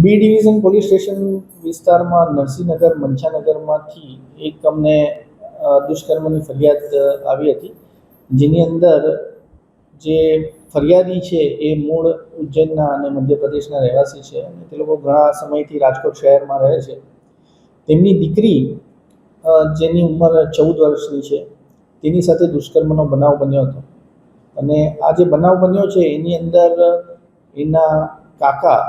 B division police station વિસ્તારમાં નરસિંહનગર મંછાનગરમાંથી એક અમને દુષ્કર્મની ફરિયાદ આવી હતી, જેની અંદર જે ફરિયાદી છે એ મૂળ ઉજ્જૈનના અને મધ્યપ્રદેશના રહેવાસી છે અને તે લોકો ઘણા સમયથી રાજકોટ શહેરમાં રહે છે. તેમની દીકરી જેની ઉંમર 14 વર્ષની છે તેની સાથે દુષ્કર્મનો બનાવ બન્યો હતો અને આ જે બનાવ બન્યો છે એની અંદર એના કાકા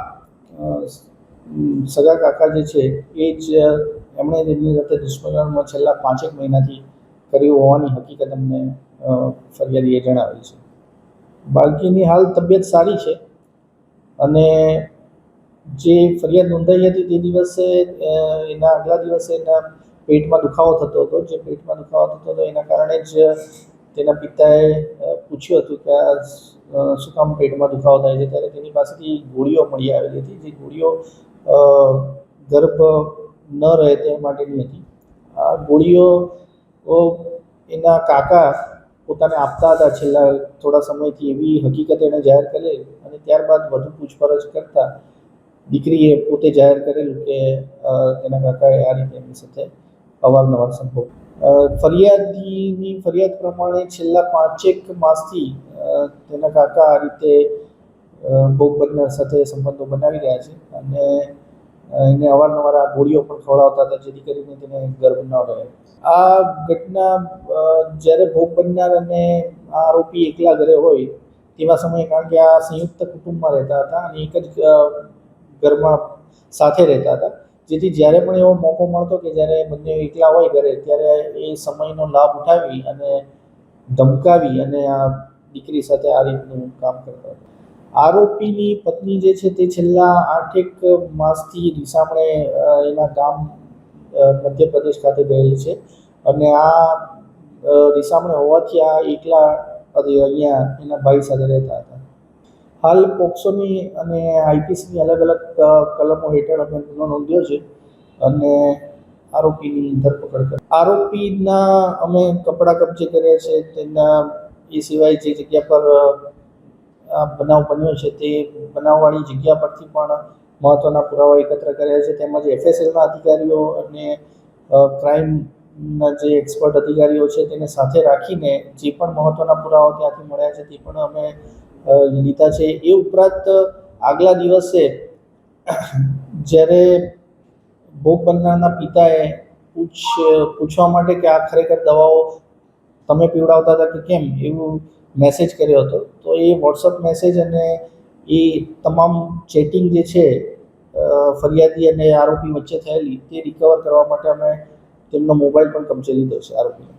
સગા કાકા જે છે એ જ એમણે એમની સાથે દુષ્કર્મ છેલ્લા 5 મહિનાથી કર્યું હોવાની હકીકત અમને ફરિયાદીએ જણાવી છે. બાળકીની હાલ તબિયત સારી છે અને જે ફરિયાદ નોંધાઈ હતી તે દિવસે એના આગલા દિવસે એના પેટમાં દુખાવો થતો હતો. જે પેટમાં દુખાવો થતો હતો એના કારણે જ તેના પિતાએ પૂછ્યું હતું કે આ શું કામ પેટમાં દુખાવો થાય છે, ત્યારે તેની પાસેથી ગોળીઓ મળી આવેલી હતી. જે ગોળીઓ ગર્ભ ન રહે તે માટેની હતી. આ ગોળીઓ એના કાકા પોતાને આપતા હતા છેલ્લા થોડા સમયથી, એવી હકીકત એણે જાહેર કરેલી અને ત્યારબાદ વધુ પૂછપરછ કરતાં દીકરીએ પોતે જાહેર કરેલું કે તેના કાકાએ આ રીતે એમની સાથે અવારનવાર સંભોગ. ફરિયાદીની ફરિયાદ પ્રમાણે છેલ્લા 5 માસથી તેના કાકા આ રીતે ભોગ બનનાર સાથે સંબંધો બનાવી રહ્યા છે અને એને અવારનવાર આ ગોળીઓ પણ ખવડાવતા હતા જેથી કરીને તેને ગર્ભ ન રહે. આ ઘટના જ્યારે ભોગ બનનાર અને આ આરોપી એકલા ઘરે હોય તેવા સમયે, કારણ કે આ સંયુક્ત કુટુંબમાં રહેતા હતા અને એક જ ઘરમાં સાથે રહેતા હતા, જેથી જ્યારે પણ એવો મોકો મળતો કે જ્યારે બંને એકલા હોય ઘરે ત્યારે એ સમયનો લાભ ઉઠાવી અને ધમકાવી અને આ દીકરી સાથે આ રીતનું કામ કરતા હતા. આરોપીની પત્ની જે છે તે છેલ્લા 8 માસથી રીસામણે એના ગામ મધ્યપ્રદેશ ખાતે ગયેલી છે અને આ રીસામણે હોવાથી આ એકલા અહીંયા એના ભાઈ સાથે રહેતા હતા. હાલ પોક્સોની અને આઈપીસીની અલગ અલગ કલમો હેઠળ અમે ગુનો નોંધ્યો છે અને આરોપીની ધરપકડ કરી. આરોપીના અમે કપડાં કબજે કર્યા છે. તેના એ સિવાય જે જગ્યા પર આ બનાવ બન્યો છે તે બનાવવાળી જગ્યા પરથી પણ મહત્ત્વના પુરાવા એકત્ર કર્યા છે. તેમજ એફએસએલના અધિકારીઓ અને ક્રાઇમના જે એક્સપર્ટ અધિકારીઓ છે તેને સાથે રાખીને જે પણ મહત્ત્વના પુરાવા ત્યાંથી મળ્યા છે તે પણ અમે લીધા છે. એ ઉપરાંત આગલા દિવસે જ્યારે ભોગ બનનારના પિતાએ પૂછવા માટે કે આ ખરેખર દવાઓ તમે પીવડાવતા હતા કે કેમ, એવું મેસેજ કર્યો હતો. તો એ વોટ્સઅપ મેસેજ અને એ તમામ ચેટિંગ જે છે ફરિયાદી અને આરોપી વચ્ચે થયેલી તે રિકવર કરવા માટે અમે તેમનો મોબાઈલ પણ કબજે લીધો છે આરોપીનો.